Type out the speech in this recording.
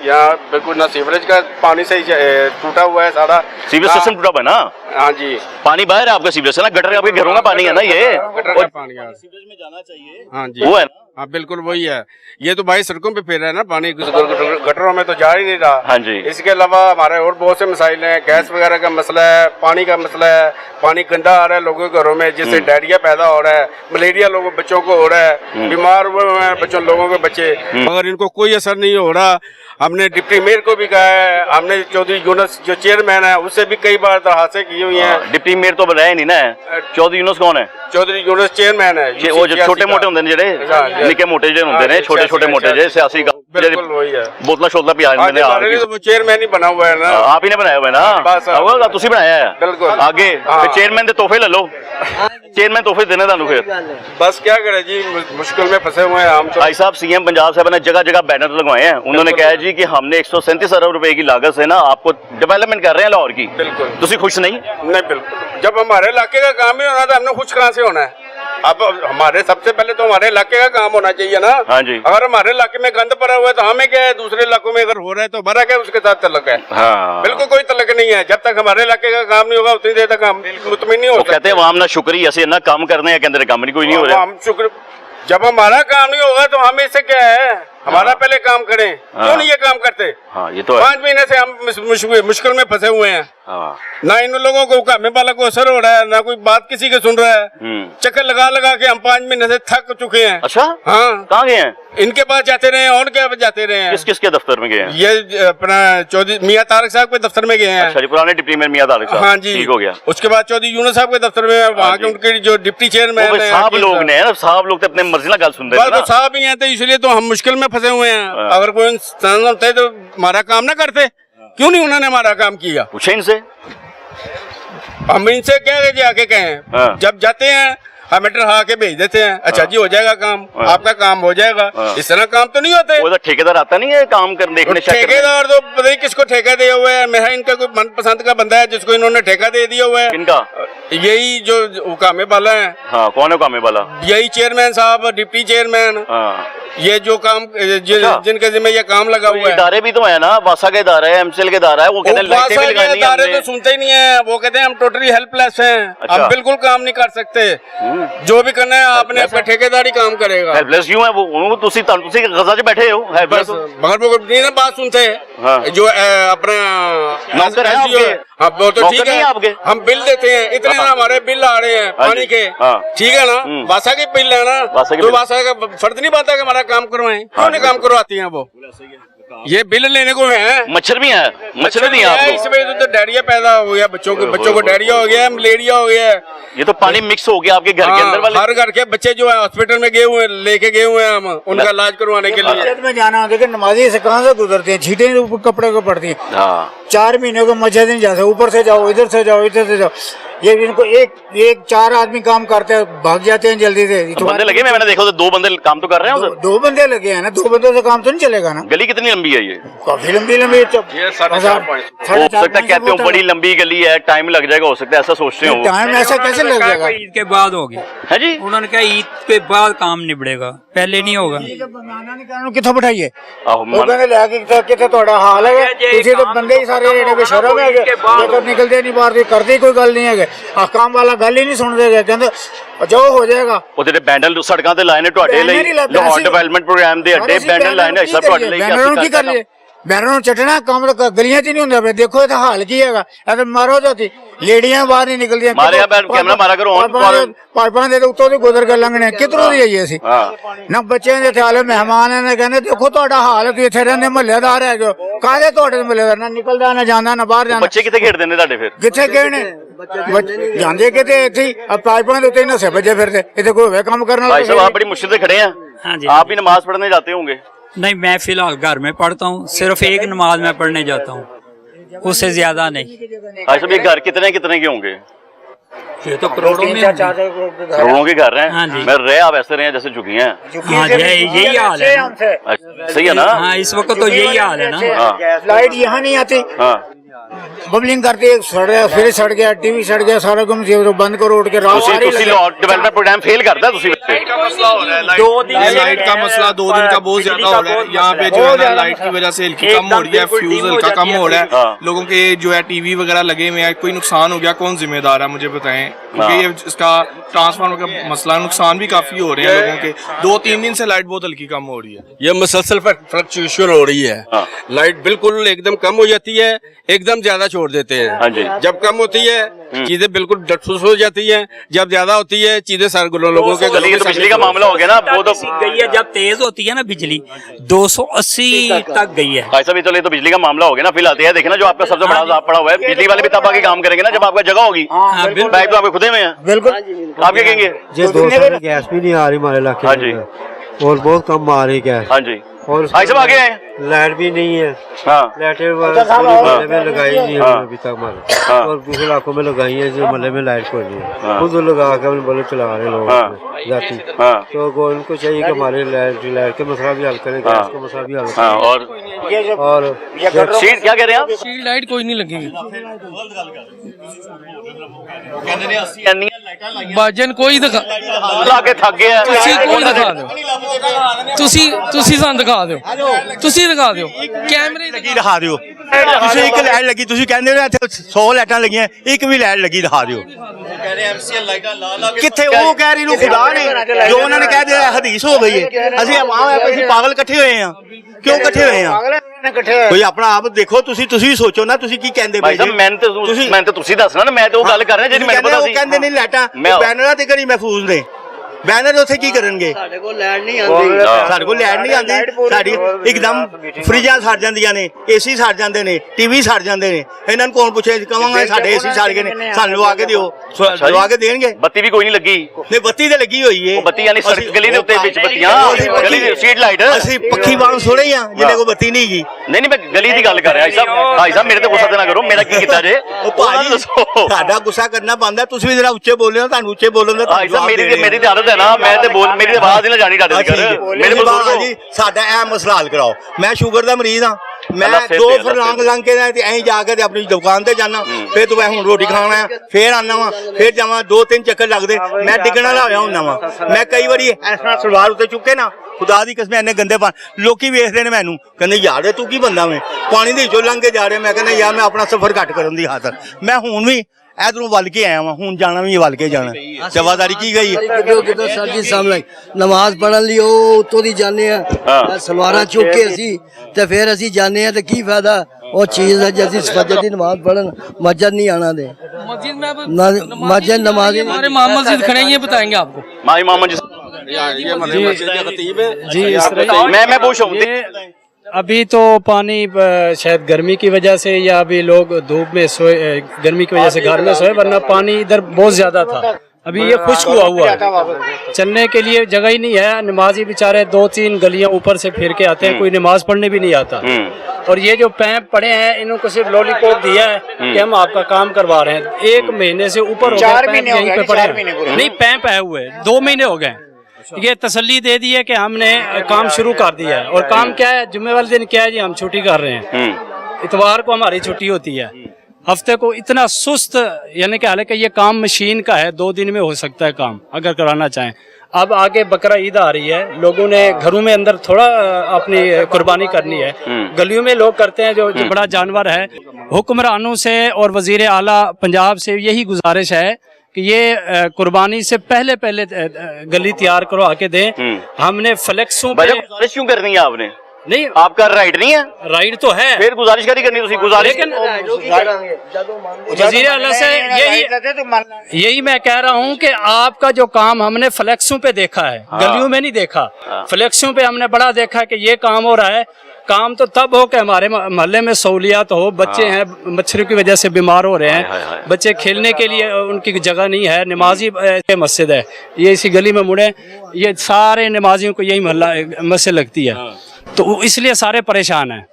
यहाँ बिल्कुल ना सीवरेज का पानी से टूटा हुआ है सारा। सीवरेज सिस्टम टूटा हुआ है ना? हाँ जी, पानी बाहर है आपका सीवरेज से ना, गटर आपके घरों का पानी है ना ये? गटर का पानी है, सीवरेज में जाना चाहिए। हाँ जी, वो है ना? हाँ बिल्कुल वही है। ये तो भाई सड़कों पे फिर रहा है ना पानी, गटरों में तो जा ही नहीं रहा। हाँ जी। इसके अलावा हमारे और बहुत से मसाइल हैं, गैस वगैरह का मसला है, पानी का मसला है, पानी गंदा आ रहा है लोगों के घरों में, जिससे डायरिया पैदा हो रहा है, मलेरिया लोगों बच्चों को हो रहा है, बीमार हुए हैं बच्चों लोगों के बच्चे, मगर इनको कोई असर नहीं हो रहा। हमने डिप्टी मेयर को भी कहा है, हमने चौधरी यूनुस जो चेयरमैन है उससे भी कई बार दरखास्तें की हुई हैं। डिप्टी मेयर तो बनाया नहीं ना, चौधरी यूनुस कौन है? चौधरी यूनुस चेयरमैन है, वो जो छोटे मोटे होंगे जेडे निके मोटे जो होंगे ने, छोटे छोटे मोटे जे सियासी बिल्कुल वही है। बोतला शोतला पिया देंगे ने। तो वो चेयरमैन ही बना हुआ है ना, आप ही ने बनाया हुआ है ना? वो तुसी बनाया है बिल्कुल। आगे चेयरमैन दे तोहफे ले लो, चेयरमैन तोहफे देने तानू फिर बस क्या करे जी, मुश्किल में फंसे हुए हैं हम तो। भाई साहब सीएम पंजाब साहब ने जगह जगह बैनर लगवाए हैं, उन्होंने कहा है जी कि हमने 137 अरब रुपए की लागत से ना आपको डेवलपमेंट कर रहे हैं लाहौर की। बिल्कुल। तुसी खुश नहीं? नहीं बिल्कुल, जब हमारे इलाके का काम ही होना था हमने खुश कहाँ से होना है? अब हमारे सबसे पहले तो हमारे इलाके का काम होना चाहिए ना। हाँ जी। अगर हमारे इलाके में गंद पड़ा हुआ है तो हमें क्या है, दूसरे इलाकों में अगर हो रहा है तो भरा क्या उसके साथ तल्लक है? हाँ। बिल्कुल कोई तल्लक नहीं है, जब तक हमारे इलाके का काम नहीं होगा उतनी देर तक हम मुतमिन नहीं हो सकते। कहते हैं वहां ना शुक्रिया से ना काम करने हैं, कहते काम नहीं कोई नहीं हो रहा। हम शुक्र, जब हमारा काम नहीं होगा तो हम इससे क्या है, हमारा पहले काम करें। क्यों नहीं ये काम करते? हाँ ये तो 5 महीने से हम मुश्किल में फंसे हुए हैं। ना इन लोगों को काम वाला को असर हो रहा है, ना कोई बात किसी के सुन रहा है। चक्कर लगा लगा के हम 5 महीने से थक चुके हैं। अच्छा हाँ, कहाँ गए हैं? इनके पास जाते रहे और क्या जाते रहे हैं। किस किस के दफ्तर में गए हैं? ये अपना चौधरी मियां तारक साहब के दफ्तर में गए हैं। अच्छा जी, पुराने डिप्टी मेयर मियां तारक साहब। हाँ जी, ठीक हो गया। उसके बाद चौधरी यूनुस साहब के दफ्तर में, वहाँ के उनके जो डिप्टी चेयरमैन है, साहब लोग ने साहब लोग तो अपने मर्जी ना गल सुनते हैं ना। साहब ही हैं तो इसलिए तो हम मुश्किल में फंसे हुए हैं। अगर कोई इंसान होते तो हमारा काम ना करते। क्यों नहीं उन्होंने हमारा काम किया? पूछे इनसे, हम इनसे क्या जाके कहें? जब जाते हैं हमें डरा के भेज देते हैं, अच्छा जी हो जाएगा काम, आपका काम हो जाएगा। इस तरह काम तो नहीं होते। वो तो ठेकेदार आता नहीं है काम कर देखने। ठेकेदार तो पता नहीं किसको ठेका दिया हुआ है। मेरा इनका कोई मनपसंद का बंदा है जिसको इन्होंने ठेका दे दिया हुआ है। किनका? यही जो कामे वाला है। हाँ, कौन है कामे वाला? यही चेयरमैन साहब, डिप्टी चेयरमैन। ये जो काम जिनके जिम्मे ये काम लगा हुआ है। इदारे भी तो है ना, वासा का इदारा है, एमसीएल का इदारा है, वो कहते हैं लाइटें भी लगानी है। इदारे तो सुनते ही नहीं है, वो कहते हैं हम टोटली हेल्पलेस हैं। हम बिल्कुल काम नहीं कर सकते, जो भी करना है आपने अपने ठेकेदारी काम करेगा। हेल्पलेस क्यों है वो? तुसी गजा च बैठे हो हेल्पलेस, मगर वो नहीं बात सुनते हैं। जो अपना नौकर है वो तो ठीक है, हम बिल देते हैं, इतने हमारे बिल आ रहे हैं पानी के, ठीक है ना, वासा के बिल है ना, तो वासा का फर्ज नहीं बनता कि हमारा काम करवाएं। क्यों नहीं काम करवाती हैं वो? ये बिल लेने को है। मच्छर भी है, मच्छर नहीं है इस वजह से तो डायरिया पैदा हो गया, बच्चों को डायरिया हो गया, मलेरिया हो गया। ये तो पानी मिक्स हो गया आपके घर के अंदर वाले। हर घर के बच्चे जो है हॉस्पिटल में गए हुए, लेके गए हुए हैं हम उनका इलाज करवाने के लिए। में जाना देखिए, नमाजी से कहाँ से गुजरते हैं, छींटे कपड़े को पड़ती है। 4 महीने को मस्जिद नहीं जाते, ऊपर से जाओ, इधर से जाओ, इधर से जाओ। ये इनको एक 4 आदमी काम करते हैं, भाग जाते हैं जल्दी से। बंदे लगे, मैंने देखा तो 2 बंदे काम तो कर रहे हैं। 2 बंदे लगे हैं ना, 2 बंदों से काम तो नहीं चलेगा ना। गली कितनी लंबी है? ये काफी लंबी है। हो सकता है कहते हो बड़ी लंबी गली है, टाइम लग जाएगा, हो सकता है ऐसा सोचते हो। टाइम ऐसा कैसे लग जाएगा? ईद के बाद होगी है जी, उन्होंने कहा ईद के बाद काम निबड़ेगा, पहले नहीं होगा। कितों बैठाइए कितने थोड़ा हाल है, तो बंदे ही सारे बेशरम है, तो निकलते नहीं बाहर, करते कोई गल नहीं है। काम वाला गल ही नहीं सुनते गए, कहते जो हो जाएगा। ਉਹ ਜਿਹੜੇ ਬੈਂਡਲ ਸੜਕਾਂ ਤੇ ਲਾਏ ਨੇ ਤੁਹਾਡੇ ਲਈ, ਲਾਹੌਰ ਡਿਵੈਲਪਮੈਂਟ ਪ੍ਰੋਗਰਾਮ ਦੇ ਅੱਡੇ ਬੈਂਡਲ ਲਾਏ ਨੇ, ਸਭ ਤੁਹਾਡੇ ਲਈ। ਬੈਨਰਾਂ ਕੀ ਕਰ ਲਈਏ? ਬੈਨਰਾਂ ਨੂੰ ਚਟਣਾ ਕੰਮ ਤਾਂ ਗਲੀਆਂ 'ਚ ਨਹੀਂ ਹੁੰਦਾ ਪਿਆ। ਦੇਖੋ ਇਹ ਤਾਂ ਹਾਲ ਕੀ ਹੈਗਾ, ਇਹ ਤਾਂ ਮਾਰੋ ਜਾਤੀ ਲੇਡੀਆਂ ਬਾਹਰ ਨਹੀਂ ਨਿਕਲਦੀਆਂ। ਮਾਰਿਆ ਕੈਮਰਾ ਮਾਰਾ ਕਰੋ, ਪਾਈਪਾਂ ਦੇ ਉੱਤੋਂ ਦੀ ਗੁਜ਼ਰ ਕੇ ਲੰਘਣੇ, ਕਿੱਧਰੋਂ ਦੀ ਆਈਏ ਅਸੀਂ ਨਾ। ਬੱਚਿਆਂ ਦੇ ਥਾਲੇ ਮਹਿਮਾਨ ਨੇ, ਕਹਿੰਦੇ ਦੇਖੋ ਤੁਹਾਡਾ ਹਾਲ, ਤੁਸੀਂ ਇੱਥੇ ਰਹਿੰਦੇ ਮਹੱਲੇਦਾਰ ਹੈਗੇ ਹੋ, ਕਾਹਦੇ ਤੁਹਾਡੇ ਮਹੱਲੇਦਾਰ ਨਾ ਨਿਕਲਦਾ ਨਾ ਜਾਂਦਾ ਨਾ ਬਾਹਰ ਜਾਂਦਾ। ਬੱਚੇ ਕਿੱਥੇ ਖੇਡਦੇ ਨੇ ਤੁਹਾਡੇ? ਫਿਰ ਕਿੱਥੇ ਖੇਡਣੇ ਜਾਂਦੇ ਕਿਤੇ ਇੱਥੇ ਪਾਈਪਾਂ ਦੇ ਉੱਤੇ ਨਸੇ ਵੱਜੇ ਫਿਰਦੇ, ਇੱਥੇ ਕੋਈ ਹੋਵੇ ਕੰਮ ਕਰਨ ਵਾਲਾ। भाई साहब आप बड़ी मुश्किल से खड़े हैं, आप भी नमाज पढ़ने जाते होंगे? नहीं, मैं फिलहाल घर में पढ़ता हूँ, सिर्फ एक नमाज में पढ़ने जाता हूँ, उससे ज्यादा नहीं। भाई साहब ये घर कितने कितने के होंगे? ये तो करोड़ों में, करोड़ों के घर हैं। हाँ जी। मैं रहे आप ऐसे रहे जैसे झुकी हैं। हाँ जी, यही हाल है। सही है ना? हाँ, इस वक्त तो यही हाल है ना। लाइट यहाँ नहीं आती, बबलिंग करती है, सड़ गया, फिर सड़ गया, टीवी सड़ गया, सारा कुछ तो बंद करो उठ के रात सारी लगी। डेवलपमेंट प्रोग्राम फेल करता है तुसी बच्चे। लाइट का मसला 2 दिन का बहुत ज्यादा हो रहा है यहाँ पे, जो है ना लाइट की वजह से हल्की कम हो रही है, फ्यूज हल्का कम हो रहा है, लोगों के जो है टीवी वगैरह लगे हुए हैं, कोई नुकसान हो गया कौन जिम्मेदार है मुझे बताएं, क्योंकि ये इसका ट्रांसफार्मर का मसला, नुकसान भी काफी हो रहे हैं लोगों के। 2-3 दिन से लाइट बहुत हल्की कम हो रही है, ये मुसलसल फ्लक्चुएशन हो रही है। लाइट बिल्कुल एकदम कम हो जाती है, एकदम ज्यादा छोड़ देते हैं। जब कम होती है चीजें बिल्कुल डटफुस हो जाती हैं, जब ज्यादा होती है चीजें सारे लोगों के गलों तो बिजली का मामला हो गया ना, वो तो गई है। जब तेज होती है ना बिजली 280 तक गई है। भाई साहब तो बिजली का मामला हो गया ना, फिर आते हैं देखे ना, जो आपका सबसे बड़ा अज़ाब पड़ा हुआ है, बिजली वाले भी तब आके काम करेंगे ना जब आपका जगह होगी। पाइप तो आपके खुदे में है, बिल्कुल आप क्या कहेंगे? जी 2 साल गैस भी नहीं आ रही हमारे इलाके हाँ जी, में, और बहुत कम आ रही गैस। हाँ जी, और भाई साहब आगे हैं। लाइट भी नहीं है, हाँ, लाइटें मोहल्ले में लगाई नहीं है अभी तक हमारे, हाँ। और दूसरे इलाकों में लगाई है, जो मोहल्ले में लाइट कोई नहीं है, हाँ। खुद लगा के अपने बोले चला रहे लोग जाती। हाँ, तो गवर्नमेंट को चाहिए कि हमारे लाइट का मसला भी हल करें, गैस का मसला भी हल हाँ। करें। और सीट क्या कह रहे हैं आप? स्ट्रीट लाइट कोई नहीं लगेगी, ਬਾਜਨ ਕੋਈ ਦਿਖਾ ਲਾ ਕੇ ਥੱਕ ਗਿਆ। ਤੁਸੀਂ ਕੋਈ ਦਿਖਾ ਦਿਓ, ਤੁਸੀਂ ਸਾਨੂੰ ਦਿਖਾ ਦਿਓ, ਤੁਸੀਂ ਦਿਖਾ ਦਿਓ ਕੈਮਰੇ ਲੱਗੀ ਦਿਖਾ ਦਿਓ। ਤੁਸੀਂ ਇੱਕ ਲਾਈਟ ਲੱਗੀ, ਤੁਸੀਂ ਕਹਿੰਦੇ ਹੋ ਇੱਥੇ 100 ਲਾਈਟਾਂ ਲੱਗੀਆਂ, ਇੱਕ ਵੀ ਲਾਈਟ ਲੱਗੀ ਦਿਖਾ ਦਿਓ। ਕਿੱਥੇ ਉਹ ਕਹਿ ਰਹੀ ਨੂੰ ਖੁਦਾ ਨੇ, ਜੋ ਉਹਨਾਂ ਨੇ ਕਹਿ ਦਿਆ ਹਦੀਸ ਹੋ ਗਈ ਹੈ। ਅਸੀਂ ਆਵਾਮ ਹੈ, ਅਸੀਂ ਪਾਗਲ ਇਕੱਠੇ ਹੋਏ ਆ, ਕਿਉਂ ਇਕੱਠੇ ਹੋਏ ਆ? ਕੋਈ ਆਪਣਾ ਆਪ ਦੇਖੋ, ਤੁਸੀਂ ਵੀ ਸੋਚੋ ਨਾ, ਤੁਸੀਂ ਕੀ ਕਹਿੰਦੇ ਭਾਈ ਸਾਹਿਬ ਮੈਂ ਤਾਂ ਤੁਸੀਂ ਦੱਸਣਾ ਨਾ, ਮੈਂ ਤਾਂ ਉਹ ਗੱਲ ਕਰ ਰਿਹਾ ਜਿਹੜੀ ਮੈਨੂੰ ਪਤਾ ਸੀ। ਉਹ ਕਹਿੰਦੇ ਨੇ ਲਾਈਟਾਂ ਬੈਨਰਾਂ ਤੇ ਕਰੀ ਮਹਿਫੂਜ਼ ਨੇ, ਬੈਨਰ ਉੱਥੇ ਕੀ ਕਰਨਗੇ? ਸਾਡੇ ਕੋਲ ਲਾਈਟ ਨਹੀਂ ਆਉਂਦੀ, ਸਾਡੀ ਇੱਕਦਮ ਫਰਿੱਜਾਂ ਸੜ ਜਾਂਦੀਆਂ ਨੇ, ਏਸੀ ਸੜ ਜਾਂਦੇ ਨੇ, ਟੀਵੀ ਸੜ ਜਾਂਦੇ ਨੇ। ਇਹਨਾਂ ਨੂੰ ਕੌਣ ਪੁੱਛੇ? ਕਵਾਂਗੇ ਸਾਡੇ ਏਸੀ ਸੜ ਗਏ ਨੇ, ਸਾਨੂੰ ਲਵਾ ਕੇ ਦਿਓ, ਲਵਾ ਕੇ ਦੇਣਗੇ। ਬੱਤੀ ਵੀ ਕੋਈ ਨਹੀਂ ਲੱਗੀ? ਨਹੀਂ, ਬੱਤੀ ਤੇ ਲੱਗੀ ਹੋਈ ਏ। ਬੱਤੀ ਯਾਨੀ ਸੜਕ ਗਲੀ ਦੇ ਉੱਤੇ ਵਿੱਚ ਬੱਤੀਆਂ, ਗਲੀ ਦੀ ਸਟਰੀਟ ਲਾਈਟ। ਅਸੀਂ ਪੱਖੀ ਵਾਂਗ ਥੋੜੇ ਆ ਜਿਹਨੇ ਕੋ ਬੱਤੀ ਨਹੀਂ ਗਈ। ਨਹੀਂ ਮੈਂ ਗਲੀ ਦੀ ਗੱਲ ਕਰ ਰਿਹਾ। ਭਾਈ ਸਾਹਿਬ ਮੇਰੇ ਤੇ ਗੁੱਸਾ ਤੇ ਨਾ ਕਰੋ, ਮੇਰਾ ਕੀ ਕੀਤਾ ਜੇ? ਉਹ ਭਾਜੀ ਸਾਡਾ ਗੁੱਸਾ ਕਰਨਾ ਬੰਦਾ, ਤੁਸੀਂ ਵੀ ਜਰਾ ਉੱਚੇ ਬੋਲਿਓ, ਤੁਹਾਨੂੰ ਉੱਚੇ ਬੋਲਣ ਦਾ। ਭਾਈ ਸਾਹਿਬ ਮੇਰੀ ਤੇ ਆਦਤ ਹੈ ਨਾ, ਮੈਂ ਤੇ ਬੋਲ, ਮੇਰੀ ਆਵਾਜ਼ ਨਹੀਂ ਜਾਣੀ ਤੁਹਾਡੇ ਘਰ। ਮੇਰੇ ਬਜ਼ੁਰਗ ਜੀ ਸਾਡਾ ਇਹ ਮਸਲਾ ਹੱਲ ਕਰਾਓ। ਮੈਂ ਸ਼ੂਗਰ ਦਾ ਮਰੀਜ਼ ਹਾਂ, ਮੈਂ 2 ਫਰਲਾਂਗ ਲੰਘ ਕੇ ਐਂ ਜਾ ਕੇ ਆਪਣੀ ਦੁਕਾਨ ਤੇ ਜਾਣਾ, ਫਿਰ ਤੂੰ ਹੁਣ ਰੋਟੀ ਖਾਣਾ ਹੈ, ਫੇਰ ਆਣਾ ਵਾ, ਫੇਰ ਜਾਵਾਂ, 2-3 ਚੱਕਰ ਲੱਗਦੇ, ਮੈਂ ਡਿੱਗਣ ਵਾਲਾ ਹੋਇਆ ਹੁੰਦਾ ਵਾ। ਮੈਂ ਕਈ ਵਾਰੀ ਇਸ ਤਰ੍ਹਾਂ ਸਲਵਾਰ ਉੱਤੇ ਚੁੱਕੇ ਨਾ, ਖੁਦਾ ਦੀ ਕਸਮ ਇੰਨੇ ਗੰਦੇ ਪਾਣੀ, ਲੋਕੀ ਵੇਖਦੇ ਨੇ ਮੈਨੂੰ, ਕਹਿੰਦੇ ਯਾਰ ਤੂੰ ਕੀ ਬੰਦਾ ਵੇਂ, ਪਾਣੀ ਦੇ ਵਿੱਚੋਂ ਲੰਘ ਕੇ ਜਾ ਰਿਹਾ। ਮੈਂ ਕਹਿੰਦਾ ਯਾਰ ਮੈਂ ਆਪਣਾ ਸਫ਼ਰ ਘੱਟ ਕਰਨ ਦੀ ਖਾਤਰ ਮੈਂ ਹੁਣ ਵੀ ਇਧਰੋਂ ਵੱਲ ਕੇ ਆਇਆ ਵਾਂ, ਹੁਣ ਜਾਣਾ ਵੀ ਵੱਲ ਕੇ ਜਾਣਾ। ਜਵਾਦਾਰੀ ਕੀ ਗਈ ਕਿਦੋਂ ਸਾਡੀ ਸਾਹਮਣੇ ਨਮਾਜ਼ ਪੜ੍ਹਨ ਲਈ ਉਹ ਉੱਤੋਂ ਦੀ ਜਾਂਦੇ ਆ, ਸਲਵਾਰਾਂ ਚੁੱਕ ਕੇ ਅਸੀਂ ਤੇ ਫਿਰ ਅਸੀਂ ਜਾਂਦੇ ਆ, ਤੇ ਕੀ ਫਾਇਦਾ ਉਹ ਚੀਜ਼ ਦਾ, ਜੇ ਅਸੀਂ ਫਜਰ ਦੀ ਨਮਾਜ਼ ਪੜ੍ਹਨ ਮਸਜਿਦ नहीं आना दे, मस्जिद में मस्जिद नमाज हमारे इमाम मस्जिद खड़े हैं, ये बताएंगे आपको। माई मोहम्मद जी मैं पूछ रहा हूँ, अभी तो पानी शायद गर्मी की वजह से, या अभी लोग धूप में सोए, गर्मी की वजह से घर में सोए, वरना पानी इधर बहुत ज्यादा था। अभी ये खुश्क हुआ है, चलने के लिए जगह ही नहीं है। नमाजी बेचारे 2-3 गलियां ऊपर से फिर के आते हैं, कोई नमाज पढ़ने भी नहीं आता। और ये जो पैप पड़े हैं, इनको सिर्फ लॉलीपॉप दिया है कि हम आपका काम करवा रहे हैं। 1 महीने से ऊपर हो गए पैप यहीं पे पड़े हैं, नहीं पैप आए हुए 2 महीने हो गए। ये तसल्ली दे दी है कि हमने काम शुरू कर दिया है। और काम क्या है, जुम्मे वाले दिन क्या है जी, हम छुट्टी कर रहे हैं, इतवार को हमारी छुट्टी होती है। हफ्ते को इतना सुस्त, यानी कि हालांकि ये काम मशीन का है, 2 दिन में हो सकता है काम अगर कराना चाहें। अब आगे बकरा ईद आ रही है, लोगों ने घरों में अंदर थोड़ा अपनी कुर्बानी करनी है, गलियों में लोग करते हैं जो बड़ा जानवर है। हुक्मरानों से और वजीर आला पंजाब से यही गुजारिश है कि ये कुर्बानी से पहले गली तैयार करवा के दें। हमने फ्लेक्सों पे गुजारिश क्यों करनी है आपने? नहीं, आपका राइट नहीं है? राइट तो है, फिर गुजारिश करनी गुजारिश। लेकिन वजीर आला से यही मैं कह रहा हूँ कि आपका जो काम हमने फ्लेक्सों पे देखा है, गलियों में नहीं देखा। फ्लेक्सों पे हमने बड़ा देखा कि ये काम हो रहा है। काम तो तब हो कि हमारे मोहल्ले में सहूलियात हो, बच्चे हैं मच्छरों की वजह से बीमार हो रहे हैं, बच्चे खेलने के लिए उनकी जगह नहीं है, नमाजी मस्जिद है ये इसी गली में मुड़े, ये सारे नमाजियों को यही मोहल्ला मस्जिद लगती है, तो इसलिए सारे परेशान हैं।